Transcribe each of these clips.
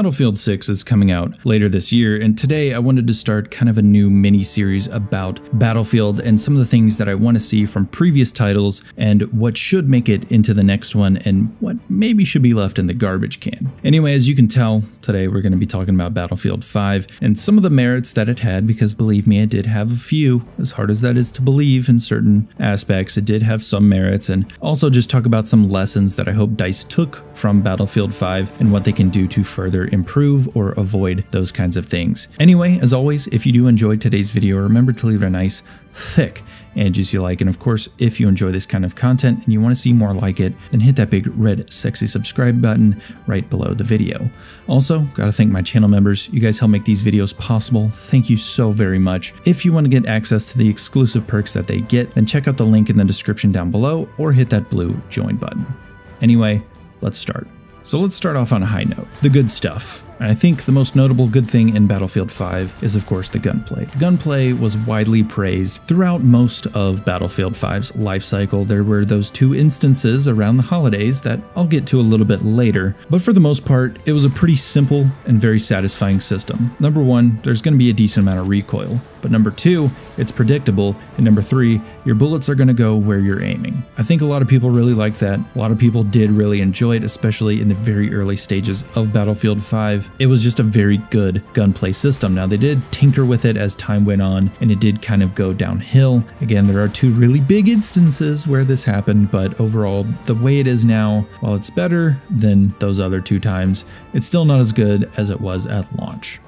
Battlefield 6 is coming out later this year, and today I wanted to start kind of a new mini-series about Battlefield and some of the things that I want to see from previous titles and what should make it into the next one and what maybe should be left in the garbage can. Anyway, as you can tell, today we're going to be talking about Battlefield 5 and some of the merits that it had, because believe me, it did have a few. As hard as that is to believe in certain aspects, it did have some merits, and also just talk about some lessons that I hope DICE took from Battlefield 5 and what they can do to further improve or avoid those kinds of things. Anyway, as always, if you do enjoy today's video, remember to leave it a nice, thick and juicy like. And of course, if you enjoy this kind of content and you want to see more like it, then hit that big red sexy subscribe button right below the video. Also, gotta thank my channel members. You guys help make these videos possible. Thank you so very much. If you want to get access to the exclusive perks that they get, then check out the link in the description down below or hit that blue join button. Anyway, let's start. So let's start off on a high note, the good stuff. And I think the most notable good thing in Battlefield 5 is of course the gunplay. The gunplay was widely praised throughout most of Battlefield 5's life cycle. There were those two instances around the holidays that I'll get to a little bit later, but for the most part, it was a pretty simple and very satisfying system. Number one, there's going to be a decent amount of recoil, but number two, it's predictable, and number three, your bullets are going to go where you're aiming. I think a lot of people really like that. A lot of people did really enjoy it, especially in the very early stages of Battlefield 5. It was just a very good gunplay system. Now, they did tinker with it as time went on, and it did kind of go downhill. Again, there are two really big instances where this happened, but overall, the way it is now, while it's better than those other two times, it's still not as good as it was at launch.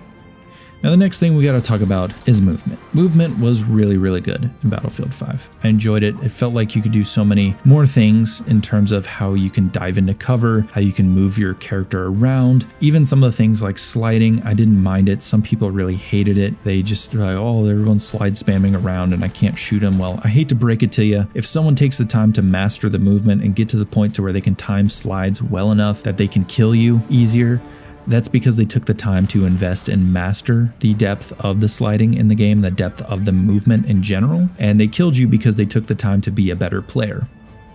Now, the next thing we got to talk about is movement. Movement was really good in Battlefield 5. I enjoyed it. It felt like you could do so many more things in terms of how you can dive into cover, how you can move your character around. Even some of the things like sliding, I didn't mind it. Some people really hated it. They just like, oh, everyone's slide spamming around and I can't shoot them. Well, I hate to break it to you. If someone takes the time to master the movement and get to the point to where they can time slides well enough that they can kill you easier, that's because they took the time to invest and master the depth of the sliding in the game, the depth of the movement in general, and they killed you because they took the time to be a better player.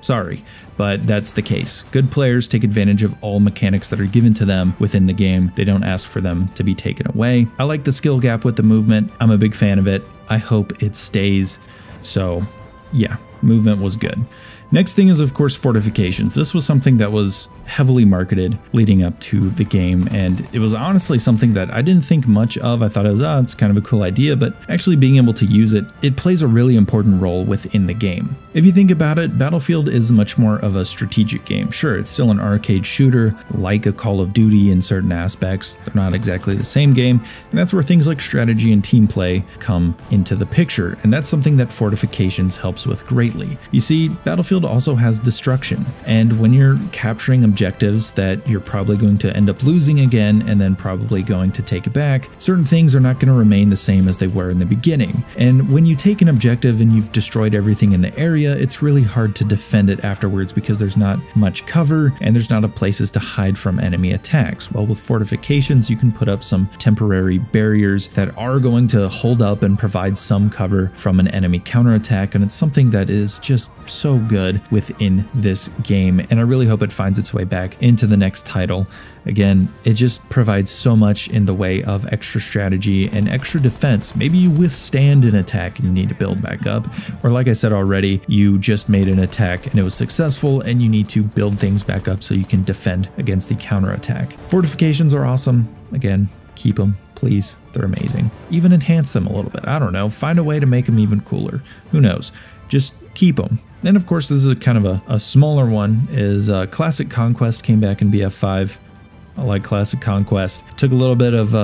Sorry, but that's the case. Good players take advantage of all mechanics that are given to them within the game. They don't ask for them to be taken away. I like the skill gap with the movement. I'm a big fan of it. I hope it stays. So yeah, movement was good. Next thing is, of course, fortifications. This was something that was heavily marketed leading up to the game, and it was honestly something that I didn't think much of. I thought it was, it's kind of a cool idea, but actually being able to use it, it plays a really important role within the game. If you think about it, Battlefield is much more of a strategic game. Sure, it's still an arcade shooter, like a Call of Duty in certain aspects. They're not exactly the same game, and that's where things like strategy and team play come into the picture, and that's something that Fortifications helps with greatly. You see, Battlefield also has destruction, and when you're capturing objectives that you're probably going to end up losing again and then probably going to take it back, certain things are not going to remain the same as they were in the beginning. And when you take an objective and you've destroyed everything in the area, it's really hard to defend it afterwards because there's not much cover and there's not places to hide from enemy attacks. Well, with fortifications, you can put up some temporary barriers that are going to hold up and provide some cover from an enemy counterattack, and it's something that is just so good within this game, and I really hope it finds its way back into the next title. Again, it just provides so much in the way of extra strategy and extra defense. Maybe you withstand an attack and you need to build back up, or like I said already, you just made an attack and it was successful and you need to build things back up so you can defend against the counterattack. Fortifications are awesome. Again, keep them, please. They're amazing. Even enhance them a little bit. I don't know, find a way to make them even cooler. Who knows? Just keep them. And of course, this is a kind of a smaller one, is Classic Conquest came back in BF5. I like Classic Conquest. Took a little bit of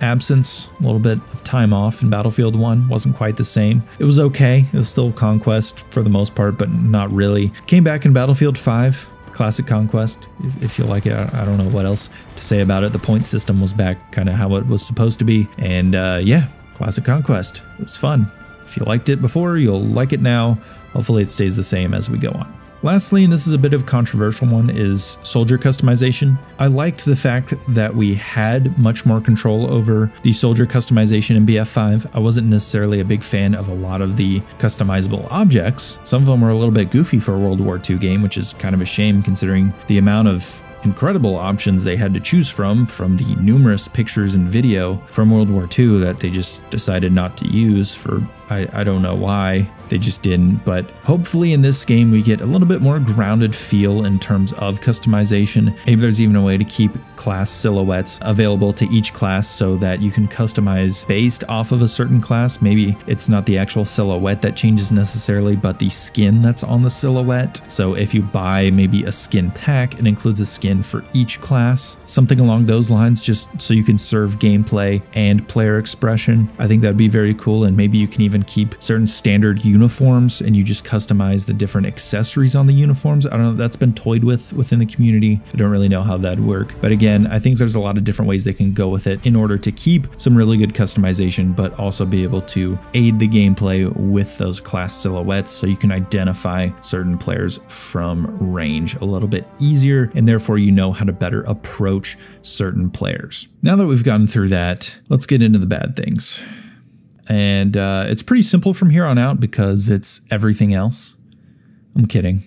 absence, a little bit of time off in Battlefield 1. Wasn't quite the same. It was okay. It was still Conquest for the most part, but not really. Came back in Battlefield 5. Classic Conquest, if you like it. I don't know what else to say about it. The point system was back kind of how it was supposed to be. And yeah, Classic Conquest. It was fun. If you liked it before, you'll like it now. Hopefully it stays the same as we go on. Lastly, and this is a bit of a controversial one, is soldier customization. I liked the fact that we had much more control over the soldier customization in BF5. I wasn't necessarily a big fan of a lot of the customizable objects. Some of them were a little bit goofy for a World War II game, which is kind of a shame considering the amount of incredible options they had to choose from the numerous pictures and video from World War II that they just decided not to use for, I don't know why they just didn't, but hopefully in this game we get a little bit more grounded feel in terms of customization. Maybe there's even a way to keep class silhouettes available to each class so that you can customize based off of a certain class. Maybe it's not the actual silhouette that changes necessarily, but the skin that's on the silhouette. So if you buy maybe a skin pack, it includes a skin for each class, something along those lines, just so you can serve gameplay and player expression. I think that'd be very cool, and maybe you can even keep certain standard uniforms and you just customize the different accessories on the uniforms. I don't know, that's been toyed with within the community. I don't really know how that'd work, but again, I think there's a lot of different ways they can go with it in order to keep some really good customization, but also be able to aid the gameplay with those class silhouettes so you can identify certain players from range a little bit easier, and therefore you know how to better approach certain players. Now that we've gotten through that, let's get into the bad things. And it's pretty simple from here on out because it's everything else. I'm kidding.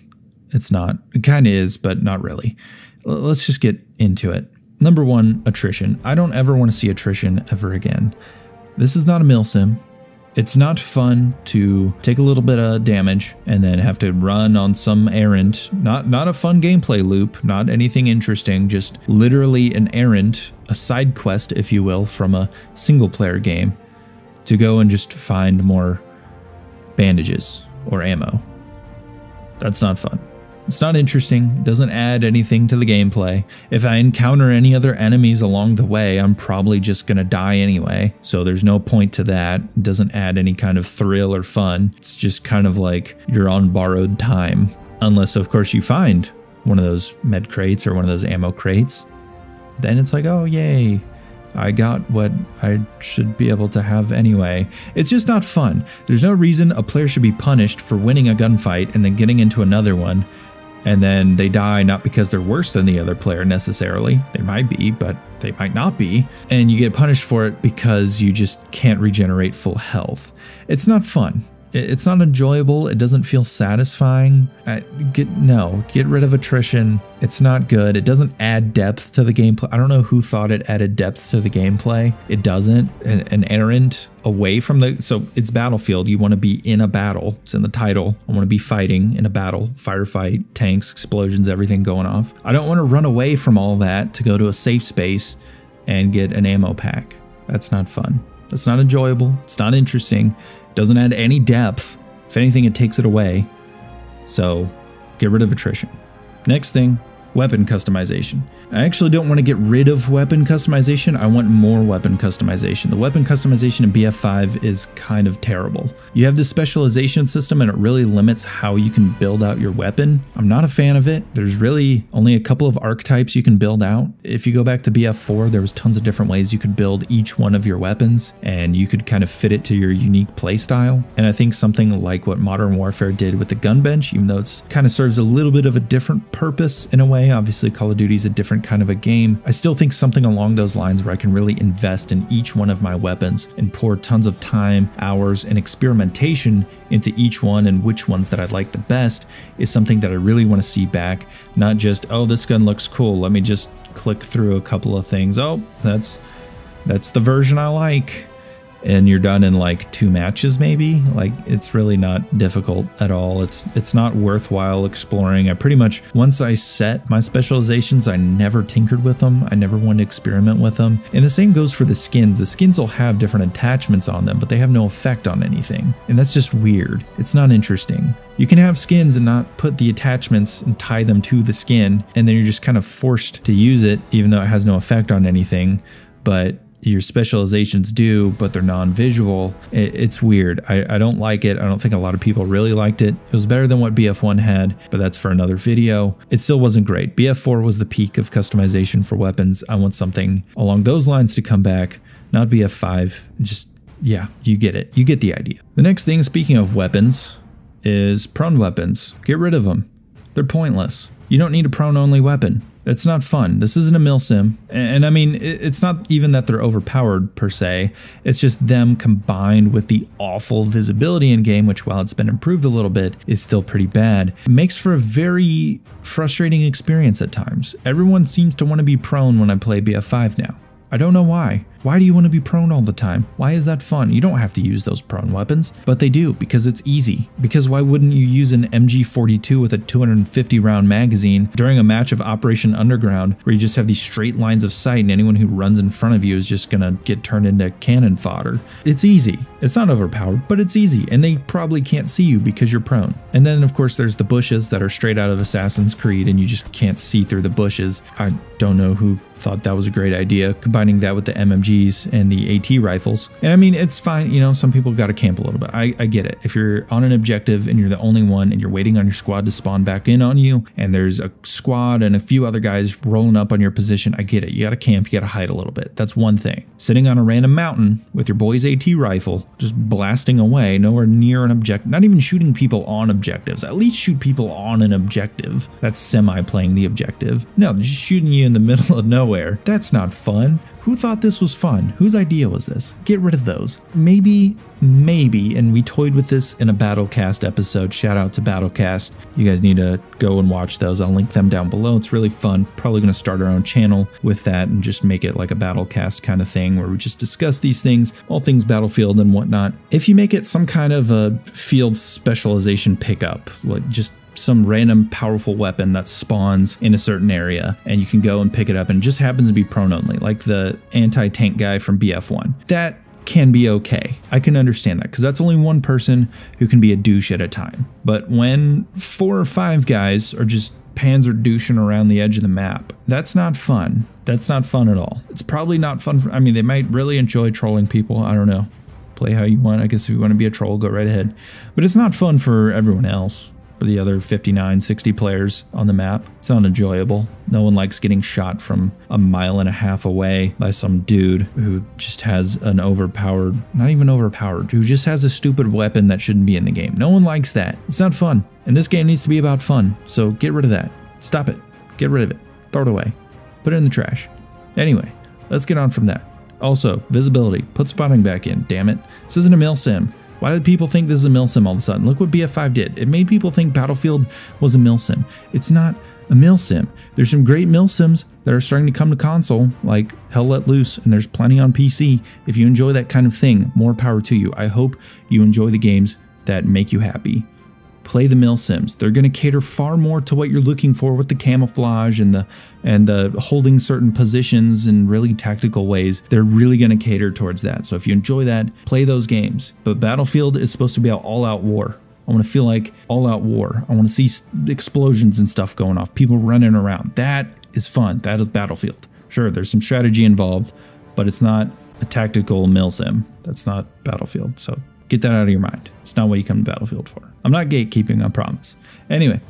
It's not. It kind of is, but not really. Let's just get into it. Number one, attrition. I don't ever want to see attrition ever again. This is not a milsim. It's not fun to take a little bit of damage and then have to run on some errand. Not a fun gameplay loop, not anything interesting, just literally an errand, a side quest, if you will, from a single player game to go and just find more bandages or ammo. That's not fun. It's not interesting. It doesn't add anything to the gameplay. If I encounter any other enemies along the way, I'm probably just gonna die anyway. So there's no point to that. It doesn't add any kind of thrill or fun. It's just kind of like you're on borrowed time. Unless, of course, you find one of those med crates or one of those ammo crates. Then it's like, oh, yay. I got what I should be able to have anyway. It's just not fun. There's no reason a player should be punished for winning a gunfight and then getting into another one, and then they die not because they're worse than the other player necessarily. They might be, but they might not be. And you get punished for it because you just can't regenerate full health. It's not fun. It's not enjoyable. It doesn't feel satisfying. Get rid of attrition. It's not good. It doesn't add depth to the gameplay. I don't know who thought it added depth to the gameplay. It doesn't. An errand away from the... So it's Battlefield. You want to be in a battle. It's in the title. I want to be fighting in a battle. Firefight, tanks, explosions, everything going off. I don't want to run away from all that to go to a safe space and get an ammo pack. That's not fun. That's not enjoyable. It's not interesting. Doesn't add any depth. If anything, it takes it away. So get rid of attrition. Next thing, weapon customization. I actually don't want to get rid of weapon customization. I want more weapon customization. The weapon customization in BF5 is kind of terrible. You have this specialization system and it really limits how you can build out your weapon. I'm not a fan of it. There's really only a couple of archetypes you can build out. If you go back to BF4, there was tons of different ways you could build each one of your weapons and you could kind of fit it to your unique playstyle. And I think something like what Modern Warfare did with the gun bench, even though it's kind of serves a little bit of a different purpose in a way, obviously Call of Duty is a different kind of a game. I still think something along those lines where I can really invest in each one of my weapons and pour tons of time, hours, and experimentation into each one and which ones that I like the best is something that I really want to see back. Not just, oh, this gun looks cool. Let me just click through a couple of things. Oh, that's the version I like. And you're done in like 2 matches maybe. Like, it's really not difficult at all. It's not worthwhile exploring. I pretty much, once I set my specializations, I never tinkered with them. I never wanted to experiment with them. And the same goes for the skins. The skins will have different attachments on them, but they have no effect on anything. And that's just weird. It's not interesting. You can have skins and not put the attachments and tie them to the skin, and then you're just kind of forced to use it even though it has no effect on anything. But your specializations do, but they're non-visual. It's weird. I don't like it. I don't think a lot of people really liked it. It was better than what BF1 had, but that's for another video. It still wasn't great. BF4 was the peak of customization for weapons. I want something along those lines to come back, not BF5. Just, yeah, you get it. You get the idea. The next thing, speaking of weapons, is prone weapons. Get rid of them. They're pointless. You don't need a prone-only weapon. It's not fun. This isn't a milsim. And I mean, it's not even that they're overpowered per se. It's just them combined with the awful visibility in game, which while it's been improved a little bit, is still pretty bad. It makes for a very frustrating experience at times. Everyone seems to want to be prone when I play BF5 now. I don't know why. Why do you want to be prone all the time? Why is that fun? You don't have to use those prone weapons, but they do because it's easy. Because why wouldn't you use an MG42 with a 250 round magazine during a match of Operation Underground where you just have these straight lines of sight and anyone who runs in front of you is just gonna get turned into cannon fodder? It's easy. It's not overpowered, but it's easy, and they probably can't see you because you're prone. And then of course there's the bushes that are straight out of Assassin's Creed and you just can't see through the bushes. I don't know who thought that was a great idea, combining that with the MMGs and the AT rifles. And I mean, it's fine, you know, some people gotta camp a little bit. I get it. If you're on an objective and you're the only one and you're waiting on your squad to spawn back in on you, and there's a squad and a few other guys rolling up on your position, I get it. You gotta camp, you gotta hide a little bit. That's one thing. Sitting on a random mountain with your boy's AT rifle, just blasting away, nowhere near an objective, not even shooting people on objectives. At least shoot people on an objective. That's semi-playing the objective. No, just shooting you in the middle of nowhere. That's not fun. Who thought this was fun? Whose idea was this? Get rid of those. Maybe, and we toyed with this in a Battlecast episode. Shout out to Battlecast. You guys need to go and watch those. I'll link them down below. It's really fun. Probably going to start our own channel with that and just make it like a Battlecast kind of thing where we just discuss these things, all things Battlefield and whatnot. If you make it some kind of a field specialization pickup, like just some random powerful weapon that spawns in a certain area and you can go and pick it up and it just happens to be prone only, like the anti-tank guy from BF1. That can be okay. I can understand that because that's only one person who can be a douche at a time. But when 4 or 5 guys are just panzer douching around the edge of the map, that's not fun. That's not fun at all. It's probably not fun for, I mean, they might really enjoy trolling people. I don't know. Play how you want. I guess if you want to be a troll, go right ahead. But it's not fun for everyone else. For the other 59, 60 players on the map. It's not enjoyable. No one likes getting shot from a mile and a half away by some dude who just has an overpowered, not even overpowered, who just has a stupid weapon that shouldn't be in the game. No one likes that. It's not fun. And this game needs to be about fun. So get rid of that. Stop it. Get rid of it. Throw it away. Put it in the trash. Anyway, let's get on from that. Also, visibility. Put spotting back in, damn it. This isn't a milsim. Why did people think this is a milsim all of a sudden? Look what BF5 did. It made people think Battlefield was a milsim. It's not a milsim. There's some great milsims that are starting to come to console, like Hell Let Loose, and there's plenty on PC. If you enjoy that kind of thing, more power to you. I hope you enjoy the games that make you happy. Play the milsims. They're going to cater far more to what you're looking for with the camouflage and the holding certain positions in really tactical ways. They're really going to cater towards that. So if you enjoy that, play those games. But Battlefield is supposed to be an all-out war. I want to feel like all-out war. I want to see explosions and stuff going off, people running around. That is fun. That is Battlefield. Sure, there's some strategy involved, but it's not a tactical milsim. That's not Battlefield. So get that out of your mind. It's not what you come to Battlefield for. I'm not gatekeeping, I promise. Anyway,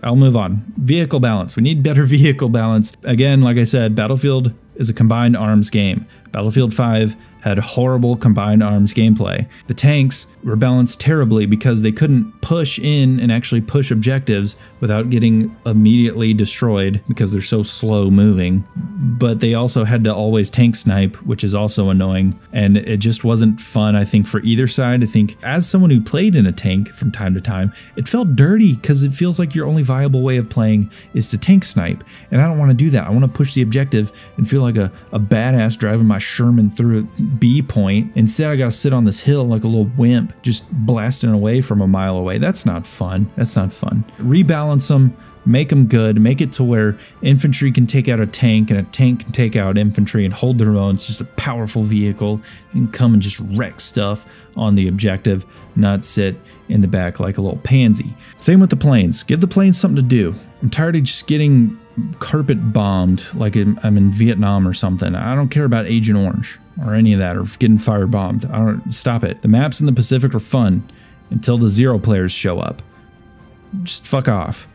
I'll move on. Vehicle balance. We need better vehicle balance. Again, like I said, Battlefield is a combined arms game. Battlefield 5 had horrible combined arms gameplay. The tanks were balanced terribly because they couldn't push in and actually push objectives without getting immediately destroyed because they're so slow moving. But they also had to always tank snipe, which is also annoying, and it just wasn't fun, I think, for either side. I think as someone who played in a tank from time to time, it felt dirty because it feels like your only viable way of playing is to tank snipe, and I don't want to do that. I want to push the objective and feel like a badass driving my Sherman through a B point. Instead, I gotta sit on this hill like a little wimp, just blasting away from a mile away. That's not fun. That's not fun. Rebalance them, make them good, make it to where infantry can take out a tank and a tank can take out infantry and hold their own. It's just a powerful vehicle and come and just wreck stuff on the objective, not sit in the back like a little pansy. Same with the planes. Give the planes something to do. I'm tired of just getting carpet bombed like I'm in Vietnam or something. I don't care about Agent Orange or any of that, or getting firebombed. I don't, stop it. The maps in the Pacific are fun until the Zero players show up. Just fuck off.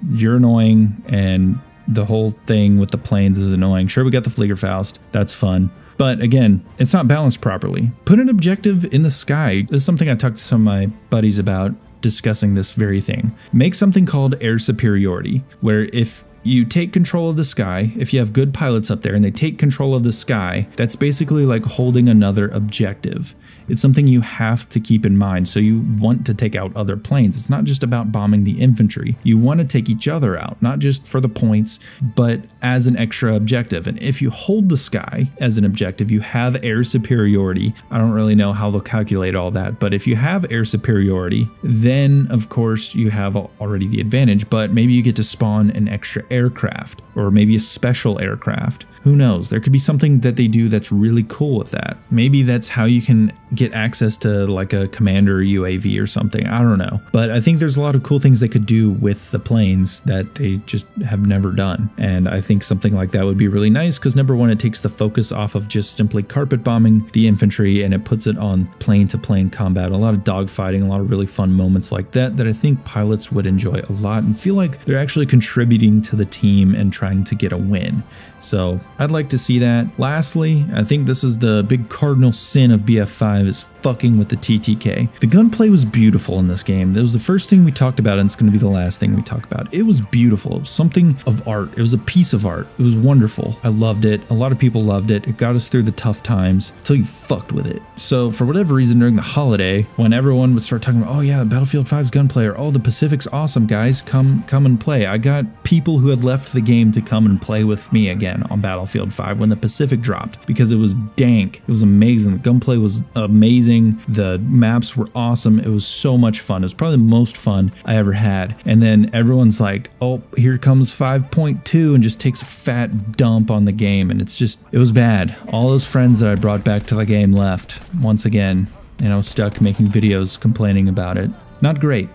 You're annoying, and the whole thing with the planes is annoying. Sure, we got the Fliegerfaust. That's fun. But again, it's not balanced properly. Put an objective in the sky. This is something I talked to some of my buddies about, discussing this very thing. Make something called air superiority, where if you take control of the sky. If you have good pilots up there and they take control of the sky, that's basically like holding another objective. It's something you have to keep in mind. So you want to take out other planes. It's not just about bombing the infantry. You want to take each other out, not just for the points, but as an extra objective. And if you hold the sky as an objective, you have air superiority. I don't really know how they'll calculate all that, but if you have air superiority, then of course you have already the advantage, but maybe you get to spawn an extra aircraft or maybe a special aircraft. Who knows? There could be something that they do that's really cool with that. Maybe that's how you can get access to like a commander UAV or something. I don't know. But I think there's a lot of cool things they could do with the planes that they just have never done. And I think something like that would be really nice because number one, it takes the focus off of just simply carpet bombing the infantry and it puts it on plane to plane combat. A lot of dogfighting, a lot of really fun moments like that I think pilots would enjoy a lot and feel like they're actually contributing to the team and trying to get a win. So I'd like to see that. Lastly, I think this is the big cardinal sin of BF5 is fucking with the TTK. The gunplay was beautiful in this game. It was the first thing we talked about and it's going to be the last thing we talk about. It was beautiful. It was something of art. It was a piece of art. It was wonderful. I loved it. A lot of people loved it. It got us through the tough times until you fucked with it. So for whatever reason during the holiday, when everyone would start talking about, oh yeah, Battlefield 5's gunplay, or oh, the Pacific's awesome, guys, come and play. I got people who had left the game to come and play with me again on Battlefield 5 when the Pacific dropped because it was dank. It was amazing. The gunplay was amazing. The maps were awesome. It was so much fun. It was probably the most fun I ever had. And then everyone's like, oh, here comes 5.2 and just takes a fat dump on the game. And it's just, it was bad. All those friends that I brought back to the game left once again, and I was stuck making videos complaining about it. Not great.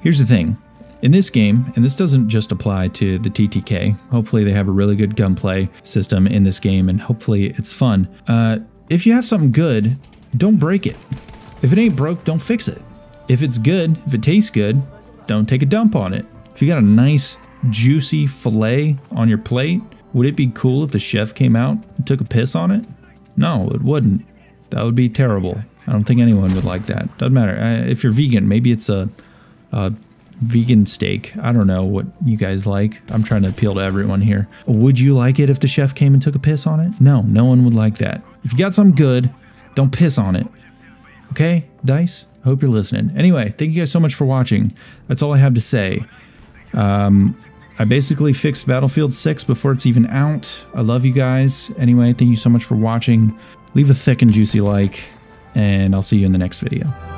Here's the thing. In this game, and this doesn't just apply to the TTK, hopefully they have a really good gunplay system in this game and hopefully it's fun. If you have something good, don't break it. If it ain't broke, don't fix it. If it's good, if it tastes good, don't take a dump on it. If you got a nice juicy filet on your plate, would it be cool if the chef came out and took a piss on it? No, it wouldn't. That would be terrible. I don't think anyone would like that. Doesn't matter. If you're vegan, maybe it's a vegan steak. I don't know what you guys like. I'm trying to appeal to everyone here. Would you like it if the chef came and took a piss on it? No, no one would like that. If you got something good, don't piss on it. Okay, Dice? Hope you're listening. Anyway, thank you guys so much for watching. That's all I have to say. I basically fixed Battlefield 6 before it's even out. I love you guys. Anyway, thank you so much for watching. Leave a thick and juicy like, and I'll see you in the next video.